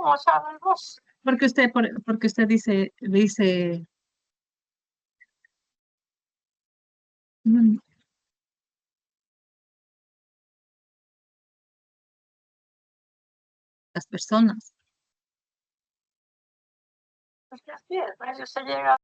¿cómo sabes vos? Porque usted dice mm, las personas. Pues que así es, para eso se llega.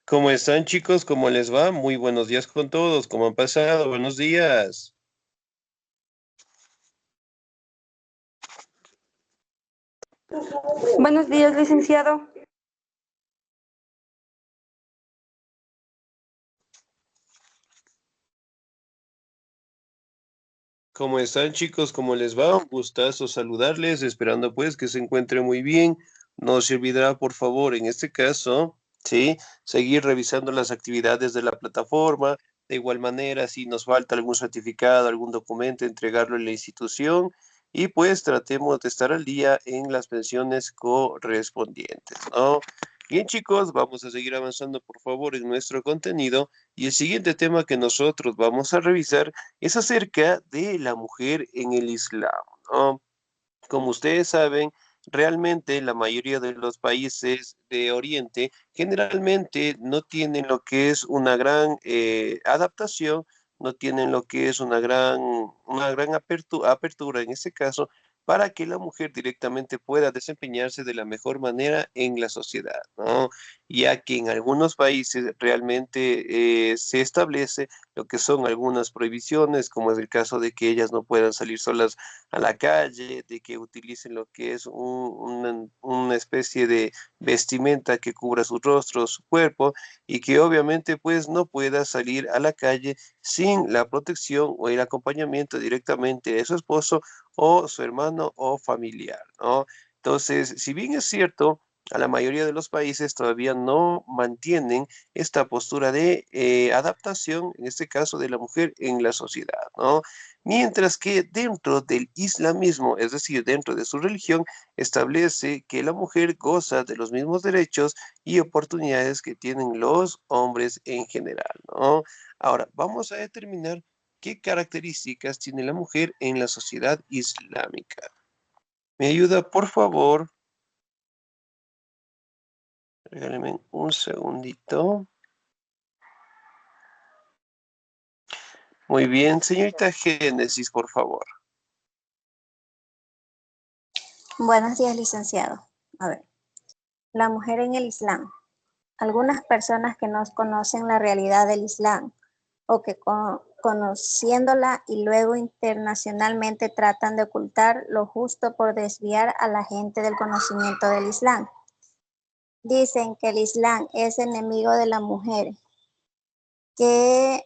¿Cómo están, chicos? ¿Cómo les va? Muy buenos días con todos. ¿Cómo han pasado? Buenos días. Buenos días, licenciado. ¿Cómo están, chicos? ¿Cómo les va? Un gustazo saludarles, esperando pues que se encuentren muy bien. No se olvidará, por favor, en este caso, sí, seguir revisando las actividades de la plataforma. De igual manera, si nos falta algún certificado, algún documento, entregarlo en la institución y pues tratemos de estar al día en las pensiones correspondientes, ¿no? Bien, chicos, vamos a seguir avanzando, por favor, en nuestro contenido. Y el siguiente tema que nosotros vamos a revisar es acerca de la mujer en el Islam, ¿no? Como ustedes saben, realmente la mayoría de los países de Oriente generalmente no tienen lo que es una gran adaptación, no tienen lo que es una gran apertura en este caso para que la mujer directamente pueda desempeñarse de la mejor manera en la sociedad, ¿no? Ya que en algunos países realmente se establece lo que son algunas prohibiciones, como es el caso de que ellas no puedan salir solas a la calle, de que utilicen lo que es una especie de vestimenta que cubra su rostro, su cuerpo, y que obviamente pues no pueda salir a la calle sin la protección o el acompañamiento directamente de su esposo o su hermano o familiar, ¿no? Entonces, si bien es cierto, a la mayoría de los países todavía no mantienen esta postura de adaptación, en este caso de la mujer en la sociedad, ¿no? Mientras que dentro del islamismo, es decir, dentro de su religión, establece que la mujer goza de los mismos derechos y oportunidades que tienen los hombres en general, ¿no? Ahora, vamos a determinar qué características tiene la mujer en la sociedad islámica. ¿Me ayuda, por favor? Regáleme un segundito. Muy bien, señorita Génesis, por favor. Buenos días, licenciado. A ver, la mujer en el Islam. Algunas personas que no conocen la realidad del Islam o que conociéndola y luego internacionalmente tratan de ocultar lo justo por desviar a la gente del conocimiento del Islam. Dicen que el Islam es enemigo de la mujer, que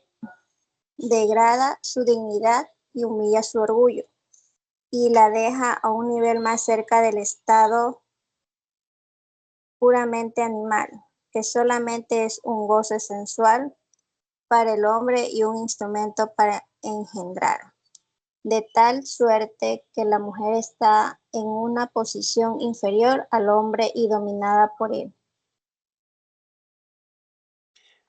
degrada su dignidad y humilla su orgullo y la deja a un nivel más cerca del estado puramente animal, que solamente es un goce sensual para el hombre y un instrumento para engendrar, de tal suerte que la mujer está en una posición inferior al hombre y dominada por él.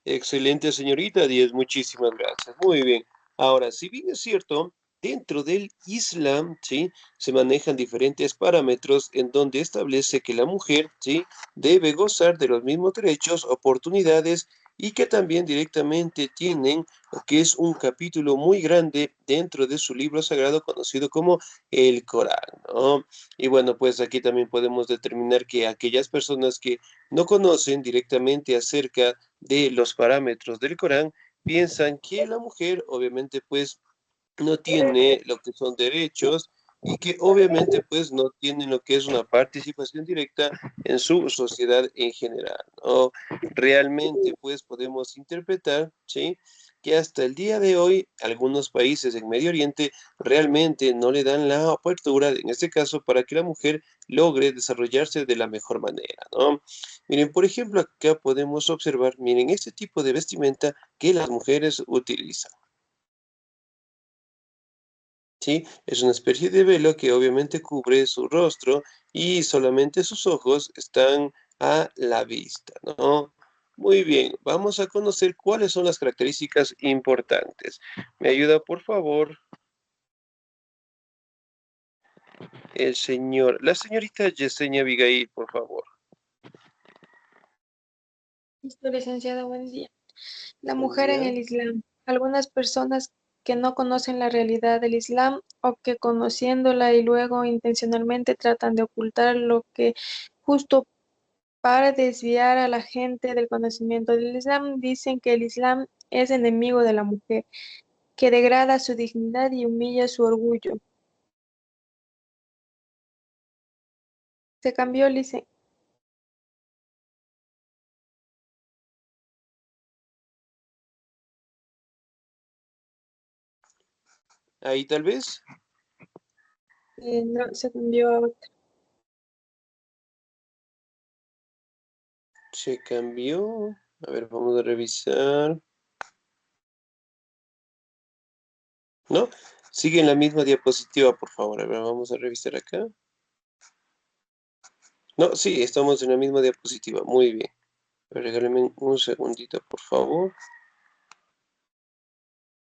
Excelente, señorita Díez, muchísimas gracias. Muy bien. Ahora, si bien es cierto, dentro del Islam, ¿sí? Se manejan diferentes parámetros en donde establece que la mujer, ¿sí? Debe gozar de los mismos derechos, oportunidades y que también directamente tienen lo que es un capítulo muy grande dentro de su libro sagrado conocido como el Corán, ¿no? Y bueno, pues aquí también podemos determinar que aquellas personas que no conocen directamente acerca de los parámetros del Corán, piensan que la mujer obviamente pues no tiene lo que son derechos y que obviamente pues no tiene lo que es una participación directa en su sociedad en general, ¿no? Realmente pues podemos interpretar, ¿sí? que hasta el día de hoy algunos países en Medio Oriente realmente no le dan la apertura, en este caso, para que la mujer logre desarrollarse de la mejor manera, ¿no? Miren, por ejemplo, acá podemos observar, miren, este tipo de vestimenta que las mujeres utilizan. ¿Sí? Es una especie de velo que obviamente cubre su rostro y solamente sus ojos están a la vista, ¿no? Muy bien, vamos a conocer cuáles son las características importantes. ¿Me ayuda, por favor, la señorita Yesenia Abigail, por favor? Listo, licenciada, buen día. La Buen mujer en día. el Islam. Algunas personas que no conocen la realidad del Islam o que conociéndola y luego intencionalmente tratan de ocultar lo que justo para desviar a la gente del conocimiento del Islam, dicen que el Islam es enemigo de la mujer, que degrada su dignidad y humilla su orgullo. Se cambió, licenciada. Ahí tal vez No, se cambió a otra. se cambió. A ver, vamos a revisar. ¿No? Sigue en la misma diapositiva, por favor. A ver, vamos a revisar acá. No, sí, estamos en la misma diapositiva. Muy bien. Regálame un segundito, por favor.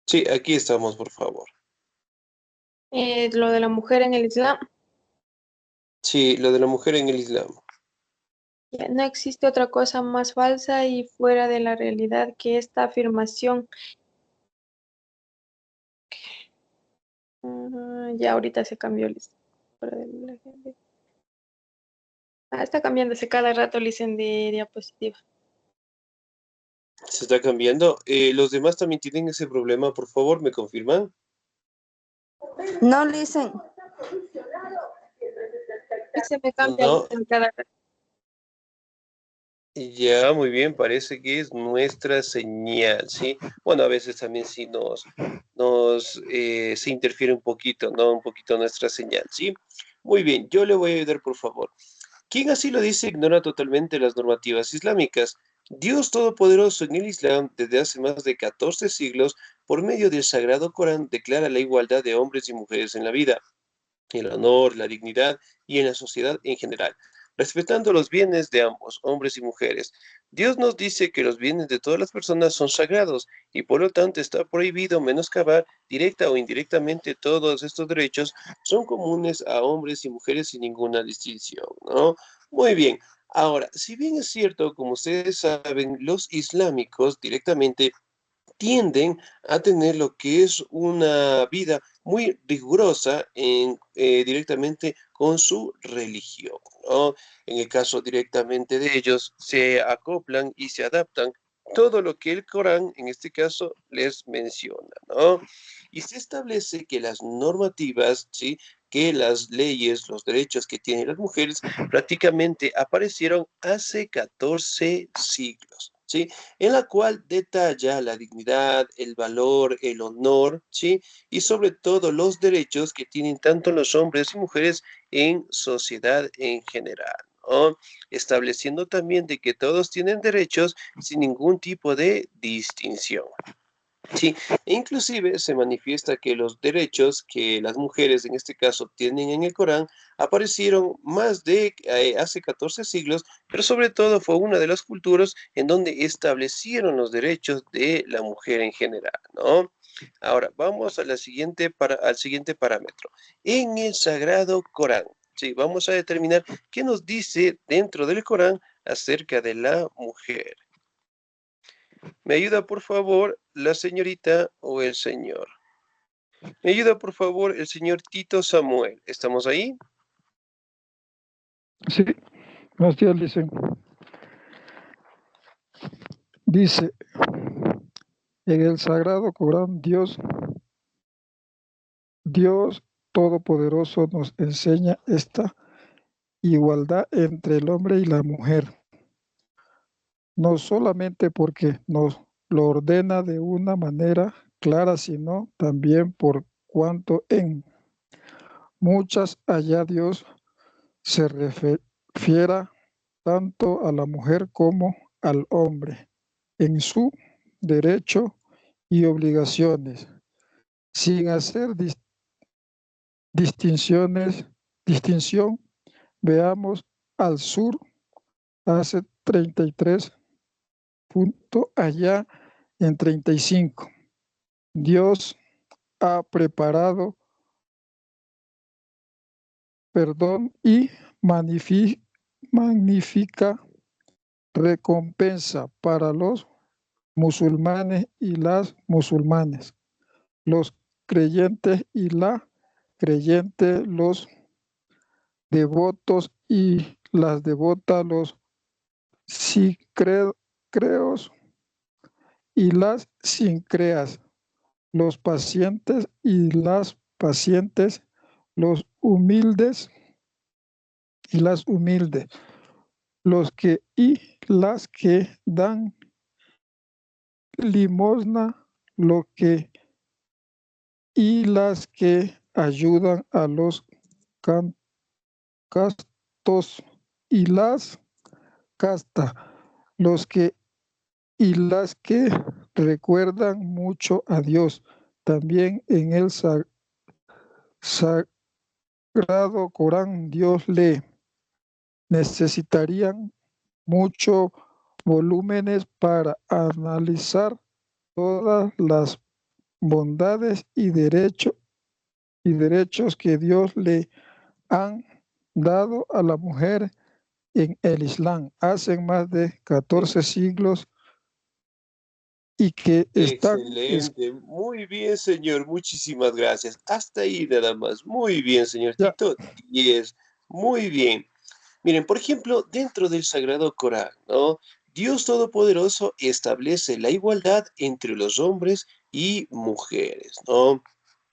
Sí, aquí estamos, por favor. Lo de la mujer en el Islam. Sí, lo de la mujer en el Islam. No existe otra cosa más falsa y fuera de la realidad que esta afirmación. Ya ahorita se cambió, Liz. Fuera de la gente. Está cambiándose cada rato, Licen, de diapositiva. Se está cambiando. ¿Los demás también tienen ese problema? Por favor, ¿me confirman? No, listen. Y se me cambia, No, Licen, cada rato. ya, muy bien, parece que es nuestra señal, ¿sí? Bueno, a veces también sí se interfiere un poquito, ¿no? Un poquito nuestra señal, ¿sí? Muy bien, yo le voy a ayudar, por favor. Quien así lo dice ignora totalmente las normativas islámicas. Dios Todopoderoso en el Islam, desde hace más de 14 siglos, por medio del Sagrado Corán, declara la igualdad de hombres y mujeres en la vida, el honor, la dignidad y en la sociedad en general, respetando los bienes de ambos, hombres y mujeres. Dios nos dice que los bienes de todas las personas son sagrados y por lo tanto está prohibido menoscabar directa o indirectamente todos estos derechos son comunes a hombres y mujeres sin ninguna distinción, ¿no? Muy bien. Ahora, si bien es cierto, como ustedes saben, los islámicos directamente tienden a tener lo que es una vida muy rigurosa directamente con su religión, ¿no? En el caso directamente de ellos, se acoplan y se adaptan todo lo que el Corán, en este caso, les menciona, ¿no? Y se establece que las normativas, ¿sí? Que las leyes, los derechos que tienen las mujeres prácticamente aparecieron hace 14 siglos, ¿sí? En la cual detalla la dignidad, el valor, el honor, ¿sí? Y sobre todo los derechos que tienen tanto los hombres y mujeres en sociedad en general, ¿no? Estableciendo también de que todos tienen derechos sin ningún tipo de distinción. Sí, e inclusive se manifiesta que los derechos que las mujeres en este caso tienen en el Corán aparecieron más de hace 14 siglos, pero sobre todo fue una de las culturas en donde establecieron los derechos de la mujer en general, ¿no? Ahora, vamos a al siguiente parámetro. En el Sagrado Corán, sí, vamos a determinar qué nos dice dentro del Corán acerca de la mujer. ¿Me ayuda, por favor, la señorita o el señor? ¿Me ayuda, por favor, el señor Tito Samuel? ¿Estamos ahí? Sí, buenos días, dicen. Dice, en el Sagrado Corán, Dios Todopoderoso nos enseña esta igualdad entre el hombre y la mujer, no solamente porque nos lo ordena de una manera clara, sino también por cuanto en muchas allá Dios se refiera tanto a la mujer como al hombre en su derecho y obligaciones, sin hacer distinción. Veamos al sur, hace 33 puntos, allá en 35. Dios ha preparado perdón y magnífica recompensa para los musulmanes y las musulmanes, los creyentes y la creyente, los devotos y las devotas, los creos y las sincreas, los pacientes y las pacientes, los humildes y las humildes, los que y las que dan limosna, lo que y las que ayudan a los castos y las castas, los que y las que recuerdan mucho a Dios. También en el sagrado Corán Dios le necesitarían muchos volúmenes para analizar todas las bondades y derechos que Dios le han dado a la mujer en el Islam hace más de 14 siglos y que están Excelente, muy bien, señor, muchísimas gracias. Hasta ahí nada más. Muy bien, señor ya, Tito. 10, muy bien. Miren, por ejemplo, dentro del Sagrado Corán, ¿no? Dios Todopoderoso establece la igualdad entre los hombres y mujeres, ¿no?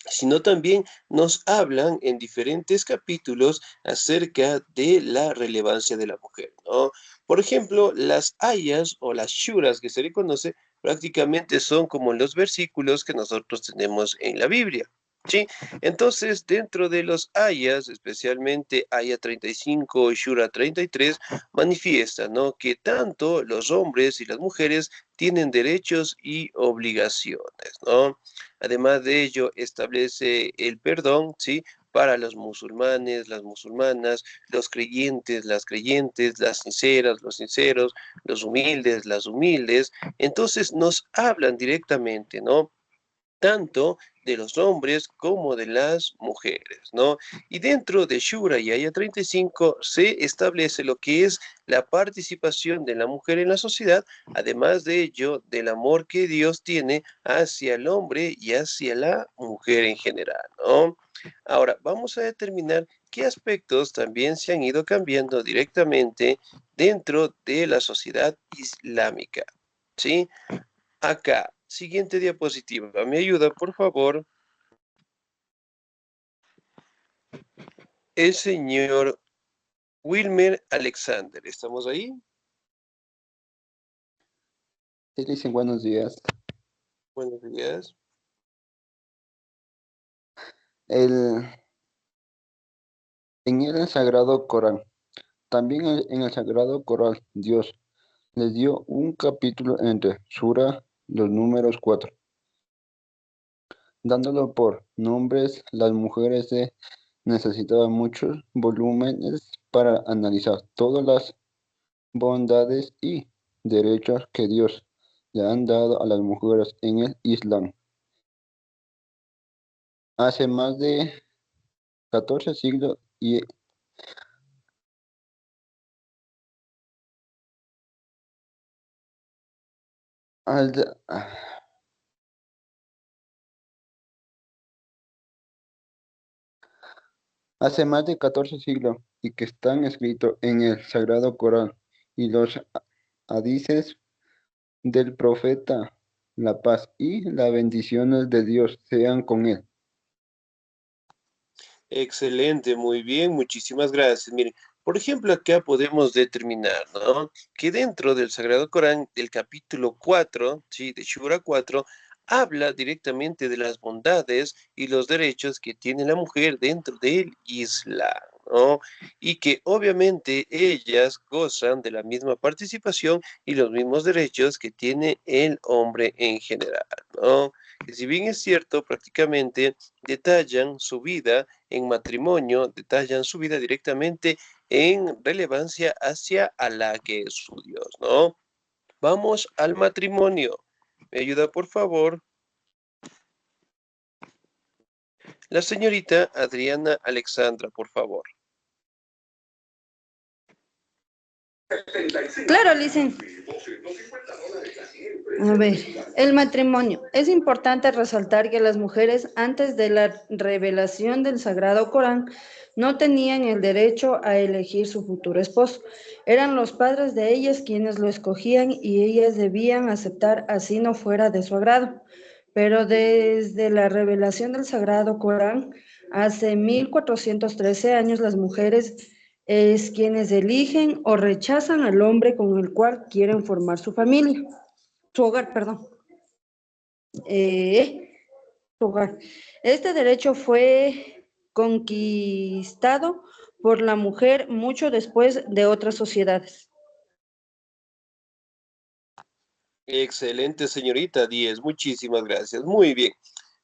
Sino también nos hablan en diferentes capítulos acerca de la relevancia de la mujer, ¿no? Por ejemplo, las ayas o las shuras que se le conoce prácticamente son como los versículos que nosotros tenemos en la Biblia. ¿Sí? Entonces, dentro de los ayas, especialmente aya 35 y shura 33, manifiesta, ¿no?, que tanto los hombres y las mujeres tienen derechos y obligaciones, ¿no? Además de ello, establece el perdón, ¿sí?, para los musulmanes, las musulmanas, los creyentes, las creyentes, las sinceras, los sinceros, los humildes, las humildes. Entonces nos hablan directamente, ¿no?, tanto de los hombres como de las mujeres, ¿no? Y dentro de Shura y Aya 35 se establece lo que es la participación de la mujer en la sociedad, además de ello, del amor que Dios tiene hacia el hombre y hacia la mujer en general, ¿no? Ahora, vamos a determinar qué aspectos también se han ido cambiando directamente dentro de la sociedad islámica, ¿sí? Acá, siguiente diapositiva. ¿Me ayuda, por favor? El señor Wilmer Alexander. ¿Estamos ahí? Sí, dicen buenos días. Buenos días. En el Sagrado Corán, también en el Sagrado Corán, Dios les dio un capítulo entre Sura, los números 4, dándolo por nombres. Las mujeres necesitaban muchos volúmenes para analizar todas las bondades y derechos que Dios le han dado a las mujeres en el Islam. Hace más de 14 siglos y al- hace más de 14 siglos y que están escritos en el Sagrado Corán y los hadices del profeta. La paz y las bendiciones de Dios sean con él. Excelente, muy bien, muchísimas gracias. Miren, Por ejemplo, acá podemos determinar, ¿no?, que dentro del Sagrado Corán, del capítulo 4, ¿sí?, de Shura 4, habla directamente de las bondades y los derechos que tiene la mujer dentro del Islam, ¿no? Y que obviamente ellas gozan de la misma participación y los mismos derechos que tiene el hombre en general, ¿no? Que si bien es cierto, prácticamente detallan su vida en matrimonio, detallan su vida directamente en relevancia hacia Alá, que es su Dios, ¿no? Vamos al matrimonio. ¿Me ayuda, por favor? La señorita Adriana Alexandra, por favor. Claro, Licen. A ver, el matrimonio. Es importante resaltar que las mujeres antes de la revelación del Sagrado Corán no tenían el derecho a elegir su futuro esposo. Eran los padres de ellas quienes lo escogían y ellas debían aceptar así no fuera de su agrado. Pero desde la revelación del Sagrado Corán, hace 1413 años, las mujeres es quienes eligen o rechazan al hombre con el cual quieren formar su familia, su hogar, perdón. Su hogar. Este derecho fue conquistado por la mujer mucho después de otras sociedades. Excelente, señorita Díez, muchísimas gracias. Muy bien.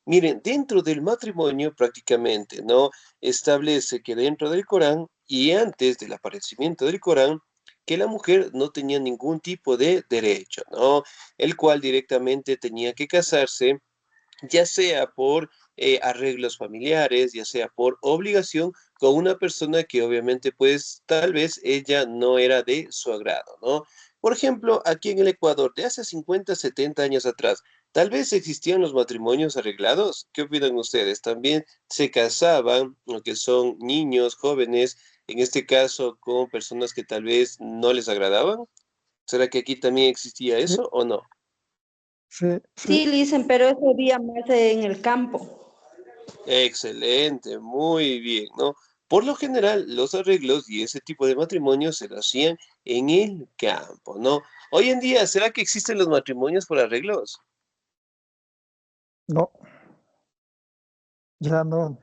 Miren, dentro del matrimonio prácticamente, ¿no?, establece que dentro del Corán y antes del aparecimiento del Corán, que la mujer no tenía ningún tipo de derecho, ¿no?, el cual directamente tenía que casarse, ya sea por arreglos familiares, ya sea por obligación con una persona que obviamente pues tal vez ella no era de su agrado, ¿no? Por ejemplo, aquí en el Ecuador, de hace 50, 70 años atrás, tal vez existían los matrimonios arreglados. ¿Qué opinan ustedes? También se casaban, lo que son niños, jóvenes, en este caso con personas que tal vez no les agradaban. ¿Será que aquí también existía Sí, eso o no? sí, Sí, sí, dicen, pero eso día más en el campo. Excelente, muy bien, ¿no? Por lo general, los arreglos y ese tipo de matrimonios se lo hacían en el campo, ¿no? Hoy en día, ¿será que existen los matrimonios por arreglos? no, ya no,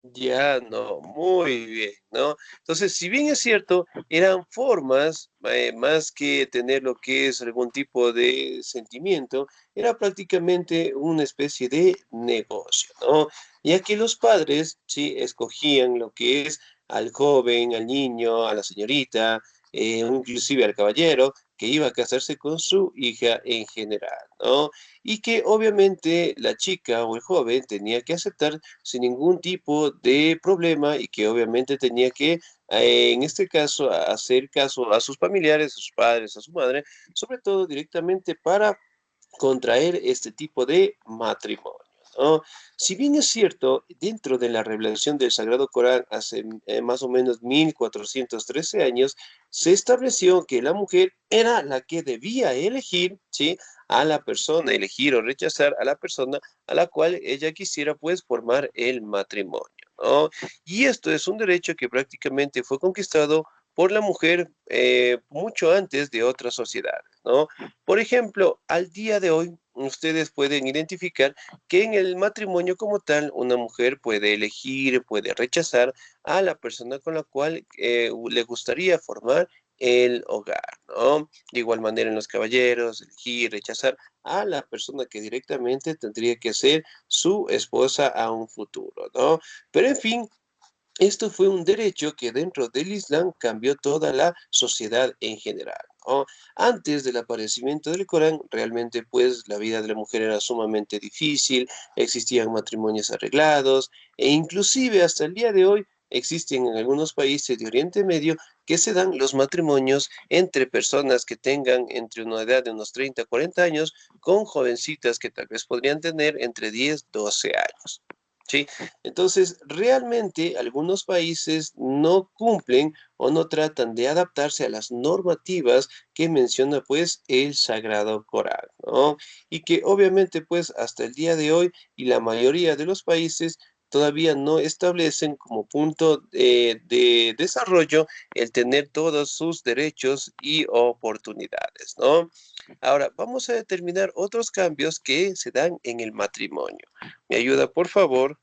Ya no, muy bien, ¿no? Entonces, si bien es cierto, eran formas, más que tener lo que es algún tipo de sentimiento, era prácticamente una especie de negocio, ¿no? Ya que los padres, sí, escogían lo que es al joven, al niño, a la señorita, inclusive al caballero, que iba a casarse con su hija en general, ¿no? Y que obviamente la chica o el joven tenía que aceptar sin ningún tipo de problema y que obviamente tenía que, en este caso, hacer caso a sus familiares, a sus padres, a su madre, sobre todo directamente para contraer este tipo de matrimonio, ¿no? Si bien es cierto, dentro de la revelación del Sagrado Corán hace más o menos 1413 años, se estableció que la mujer era la que debía elegir, ¿sí?, a la persona, elegir o rechazar a la persona a la cual ella quisiera pues formar el matrimonio, ¿no? Y esto es un derecho que prácticamente fue conquistado por la mujer mucho antes de otras sociedades, ¿no? Por ejemplo, al día de hoy, ustedes pueden identificar que en el matrimonio como tal, una mujer puede elegir, puede rechazar a la persona con la cual le gustaría formar el hogar, ¿no? De igual manera en los caballeros, elegir, rechazar a la persona que directamente tendría que ser su esposa a un futuro, ¿no? Pero en fin, esto fue un derecho que dentro del Islam cambió toda la sociedad en general, ¿no? Antes del aparecimiento del Corán, realmente pues la vida de la mujer era sumamente difícil, existían matrimonios arreglados e inclusive hasta el día de hoy existen en algunos países de Oriente Medio que se dan los matrimonios entre personas que tengan entre una edad de unos 30 a 40 años con jovencitas que tal vez podrían tener entre 10, 12 años. ¿Sí? Entonces, realmente algunos países no cumplen o no tratan de adaptarse a las normativas que menciona pues el Sagrado Corán, ¿no? Y que obviamente pues hasta el día de hoy y la mayoría de los países todavía no establecen como punto de desarrollo el tener todos sus derechos y oportunidades, ¿no? Ahora, vamos a determinar otros cambios que se dan en el matrimonio. ¿Me ayuda, por favor?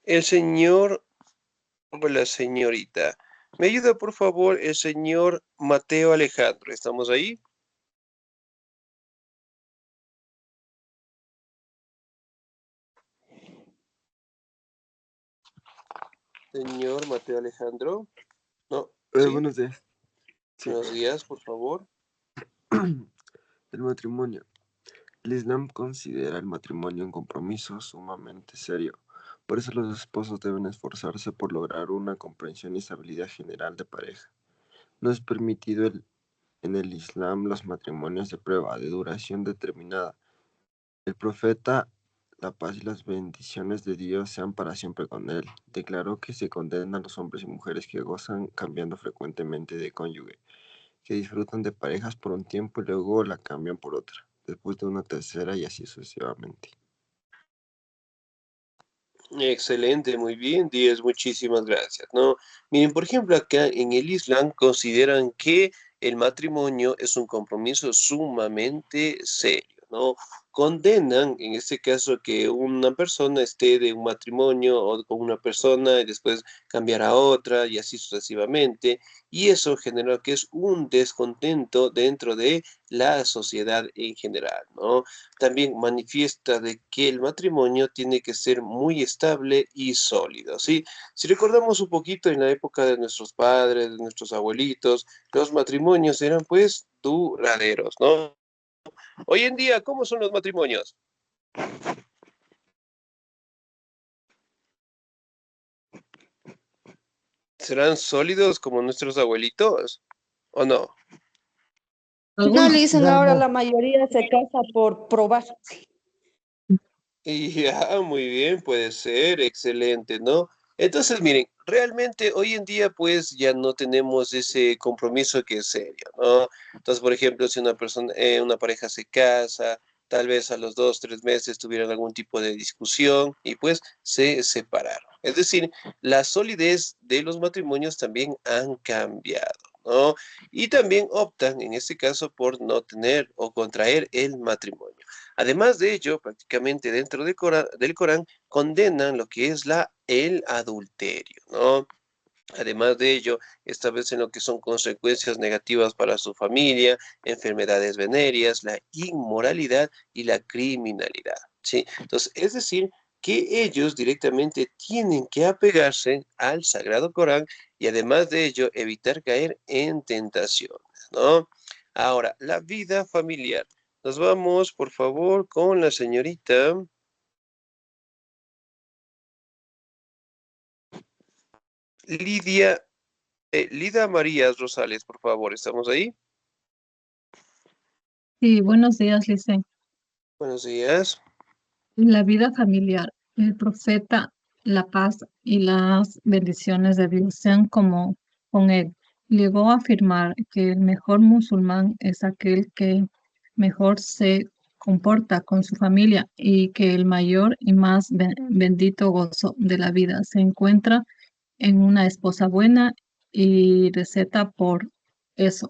El señor o la señorita. ¿Me ayuda, por favor, el señor Mateo Alejandro? ¿Estamos ahí? Señor Mateo Alejandro. No, ¿sí? Buenos días. Sí. Buenos días, por favor. El matrimonio. El Islam considera el matrimonio un compromiso sumamente serio. Por eso los esposos deben esforzarse por lograr una comprensión y estabilidad general de pareja. No es permitido en el Islam los matrimonios de prueba, de duración determinada. El profeta, la paz y las bendiciones de Dios sean para siempre con él, declaró que se condenan los hombres y mujeres que gozan cambiando frecuentemente de cónyuge, que disfrutan de parejas por un tiempo y luego la cambian por otra, después de una tercera y así sucesivamente. Excelente, muy bien, 10, muchísimas gracias, ¿no? Miren, por ejemplo, acá en el Islam consideran que el matrimonio es un compromiso sumamente serio, ¿no? Condenan, en este caso, que una persona esté de un matrimonio o con una persona y después cambiar a otra y así sucesivamente, y eso genera que es un descontento dentro de la sociedad en general, ¿no? También manifiesta de que el matrimonio tiene que ser muy estable y sólido, ¿sí? Si recordamos un poquito en la época de nuestros padres, de nuestros abuelitos, los matrimonios eran pues duraderos, ¿no? Hoy en día, ¿cómo son los matrimonios? ¿Serán sólidos como nuestros abuelitos o no? No, Algunos le dicen Ya ahora no. la mayoría se casa por probar. Y ya, muy bien, puede ser, excelente, ¿no? Entonces, miren, realmente hoy en día pues ya no tenemos ese compromiso que es serio, ¿no? Entonces, por ejemplo, si una persona, una pareja se casa, tal vez a los 2, 3 meses tuvieron algún tipo de discusión y pues se separaron. Es decir, la solidez de los matrimonios también han cambiado, ¿no? Y también optan, en este caso, por no tener o contraer el matrimonio. Además de ello, prácticamente dentro del Corán condenan lo que es el adulterio, ¿no? Además de ello, establecen lo que son consecuencias negativas para su familia, enfermedades venéreas, la inmoralidad y la criminalidad, ¿sí? Entonces, es decir, que ellos directamente tienen que apegarse al Sagrado Corán y además de ello, evitar caer en tentaciones, ¿no? Ahora, la vida familiar. Nos vamos, por favor, con la señorita Lidia, Lida Marías Rosales, por favor. ¿Estamos ahí? Sí, buenos días, Licen. Buenos días. La vida familiar, el profeta, la paz y las bendiciones de Dios sean como con él. Llegó a afirmar que el mejor musulmán es aquel que mejor se comporta con su familia y que el mayor y más bendito gozo de la vida se encuentra en una esposa buena y resalta por eso.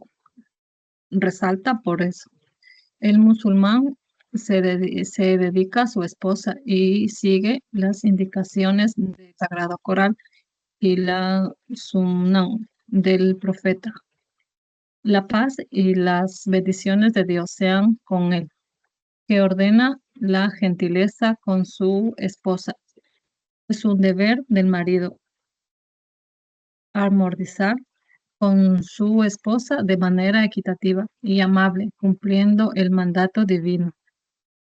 El musulmán se dedica a su esposa y sigue las indicaciones del Sagrado Corán y la Sunnah del profeta. La paz y las bendiciones de Dios sean con él, que ordena la gentileza con su esposa. Es un deber del marido armonizar con su esposa de manera equitativa y amable, cumpliendo el mandato divino.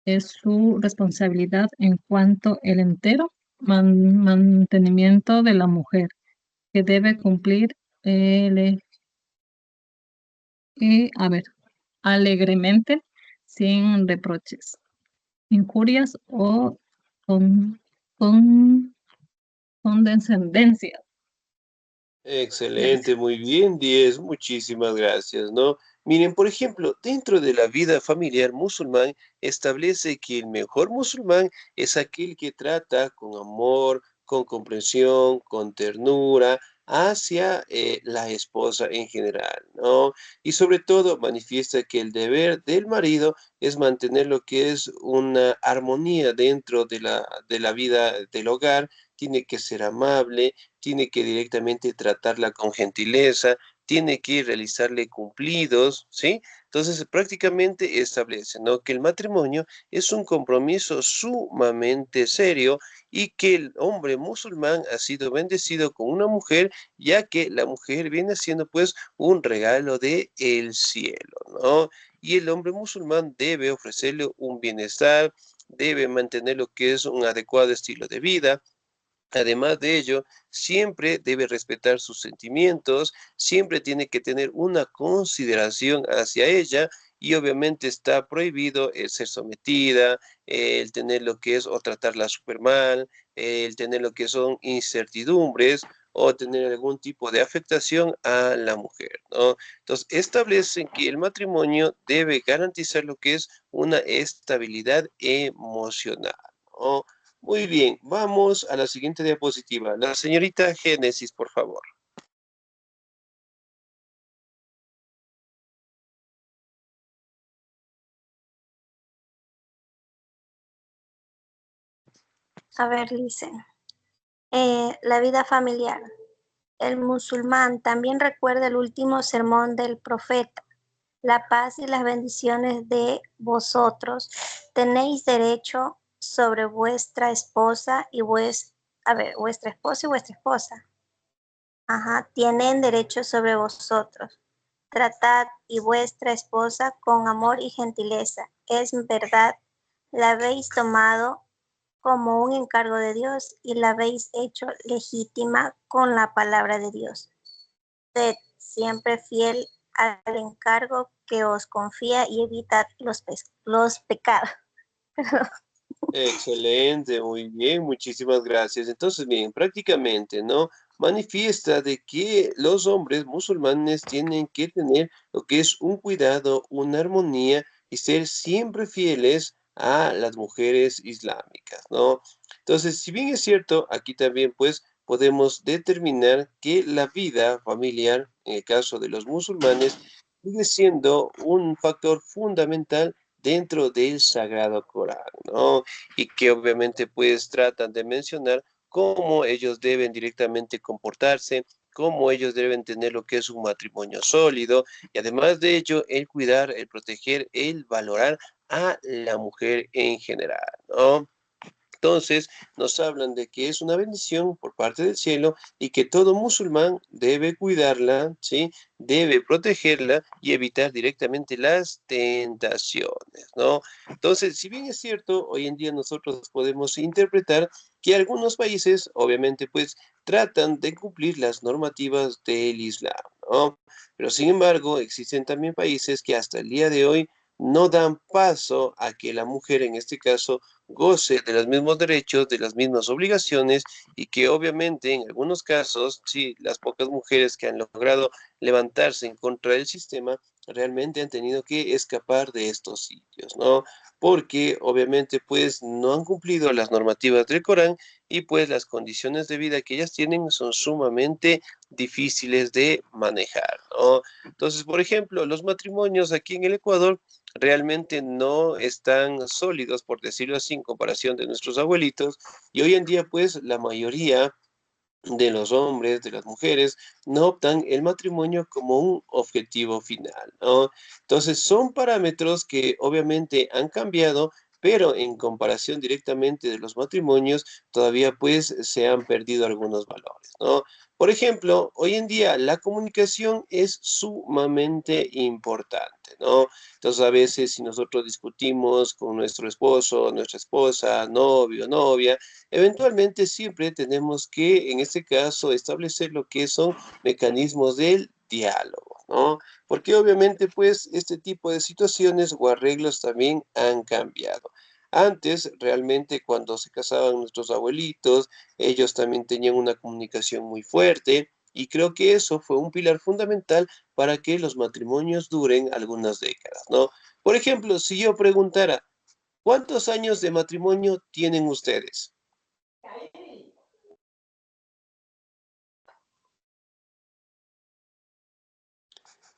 Es su responsabilidad en cuanto el entero mantenimiento de la mujer, que debe cumplir ele- alegremente, sin reproches, injurias o con, con condescendencia. Excelente, Gracias. muy bien, 10, muchísimas gracias, ¿no? Miren, por ejemplo, dentro de la vida familiar musulmán establece que el mejor musulmán es aquel que trata con amor, con comprensión, con ternura hacia la esposa en general, ¿no? Y sobre todo manifiesta que el deber del marido es mantener lo que es una armonía dentro de la vida del hogar, tiene que ser amable, tiene que directamente tratarla con gentileza, tiene que realizarle cumplidos, ¿sí? Entonces, prácticamente establece, ¿no? Que el matrimonio es un compromiso sumamente serio y que el hombre musulmán ha sido bendecido con una mujer, ya que la mujer viene siendo pues un regalo de el cielo, ¿no? Y el hombre musulmán debe ofrecerle un bienestar, debe mantener lo que es un adecuado estilo de vida. Además de ello, siempre debe respetar sus sentimientos, siempre tiene que tener una consideración hacia ella y obviamente está prohibido el ser sometida, el tener lo que es o tratarla súper mal, el tener lo que son incertidumbres o tener algún tipo de afectación a la mujer, ¿no? Entonces, establecen que el matrimonio debe garantizar lo que es una estabilidad emocional, ¿no? Muy bien, vamos a la siguiente diapositiva. La señorita Génesis, por favor. A ver, dice, la vida familiar. El musulmán también recuerda el último sermón del profeta. La paz y las bendiciones de vosotros. Tenéis derecho sobre vuestra esposa y vuestra esposa y vuestra esposa. Ajá, tienen derecho sobre vosotros. Tratad y vuestra esposa con amor y gentileza. Es verdad, la habéis tomado como un encargo de Dios y la habéis hecho legítima con la palabra de Dios. Sed siempre fiel al encargo que os confía y evitad los pecados. Excelente, muy bien, muchísimas gracias. Entonces, bien, prácticamente, ¿no? Manifiesta de que los hombres musulmanes tienen que tener lo que es un cuidado, una armonía y ser siempre fieles a las mujeres islámicas, ¿no? Entonces, si bien es cierto, aquí también pues podemos determinar que la vida familiar, en el caso de los musulmanes, sigue siendo un factor fundamental dentro del Sagrado Corán, ¿no? Y que obviamente pues tratan de mencionar cómo ellos deben directamente comportarse, cómo ellos deben tener lo que es un matrimonio sólido y además de ello el cuidar, el proteger, el valorar a la mujer en general, ¿no? Entonces, nos hablan de que es una bendición por parte del cielo y que todo musulmán debe cuidarla, ¿sí? Debe protegerla y evitar directamente las tentaciones, ¿no? Entonces, si bien es cierto, hoy en día nosotros podemos interpretar que algunos países, obviamente, pues tratan de cumplir las normativas del Islam, ¿no? Pero sin embargo, existen también países que hasta el día de hoy no dan paso a que la mujer, en este caso, goce de los mismos derechos, de las mismas obligaciones y que obviamente en algunos casos, sí, las pocas mujeres que han logrado levantarse en contra del sistema realmente han tenido que escapar de estos sitios, ¿no? Porque obviamente pues no han cumplido las normativas del Corán y pues las condiciones de vida que ellas tienen son sumamente difíciles de manejar, ¿no? Entonces, por ejemplo, los matrimonios aquí en el Ecuador realmente no están sólidos, por decirlo así, en comparación de nuestros abuelitos. Y hoy en día, pues, la mayoría de los hombres, de las mujeres, no optan el matrimonio como un objetivo final, ¿no? Entonces, son parámetros que obviamente han cambiado, pero en comparación directamente de los matrimonios, todavía pues se han perdido algunos valores, ¿no? Por ejemplo, hoy en día la comunicación es sumamente importante, ¿no? Entonces, a veces si nosotros discutimos con nuestro esposo, nuestra esposa, novio, novia, eventualmente siempre tenemos que, en este caso, establecer lo que son mecanismos del diálogo, ¿no? Porque obviamente, pues, este tipo de situaciones o arreglos también han cambiado. Antes, realmente, cuando se casaban nuestros abuelitos, ellos también tenían una comunicación muy fuerte, Y creo que eso fue un pilar fundamental para que los matrimonios duren algunas décadas, ¿no? Por ejemplo, si yo preguntara, ¿cuántos años de matrimonio tienen ustedes?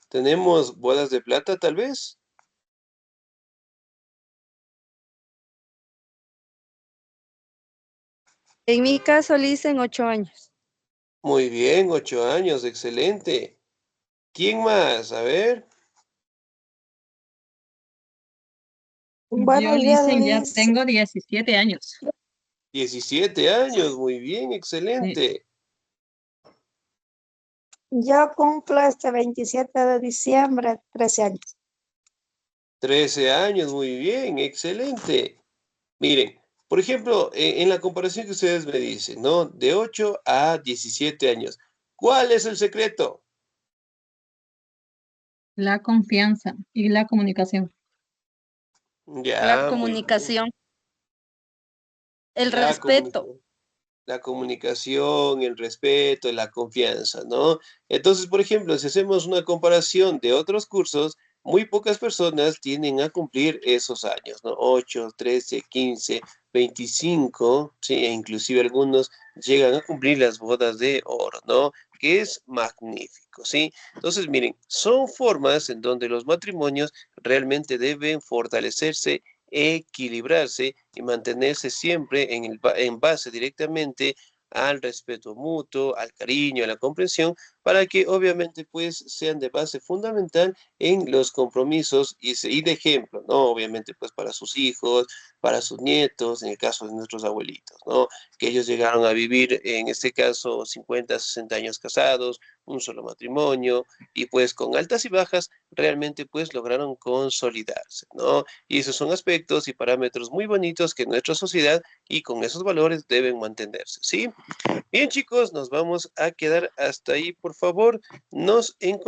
¿Tenemos bodas de plata, tal vez? En mi caso, le dicen 8 años. Muy bien, 8 años, excelente. ¿Quién más? A ver. Yo, Buenos días, Licen, ya Liz. tengo 17 años. 17 años, muy bien, Sí. excelente. Yo cumplo este 27 de diciembre, 13 años. 13 años, muy bien, excelente. Miren, por ejemplo, en la comparación que ustedes me dicen, ¿no? De 8 a 17 años. ¿Cuál es el secreto? La confianza y la comunicación. La Ya, muy bien. comunicación, el La respeto. comunicación. La comunicación, el respeto, la confianza, ¿no? Entonces, por ejemplo, si hacemos una comparación de otros cursos, muy pocas personas tienden a cumplir esos años, ¿no? 8, 13, 15, 25, sí, e inclusive algunos llegan a cumplir las bodas de oro, ¿no? Que es magnífico, ¿sí? Entonces, miren, son formas en donde los matrimonios realmente deben fortalecerse, equilibrarse y mantenerse siempre en base directamente al respeto mutuo, al cariño, a la comprensión, para que obviamente pues sean de base fundamental en los compromisos y de ejemplo, ¿no? Obviamente pues para sus hijos, para sus nietos, en el caso de nuestros abuelitos, ¿no? Que ellos llegaron a vivir, en este caso, 50, 60 años casados, un solo matrimonio, y pues con altas y bajas realmente pues lograron consolidarse, ¿no? Y esos son aspectos y parámetros muy bonitos que nuestra sociedad y con esos valores deben mantenerse, ¿sí? Bien, chicos, nos vamos a quedar hasta ahí, por favor. Nos encontramos.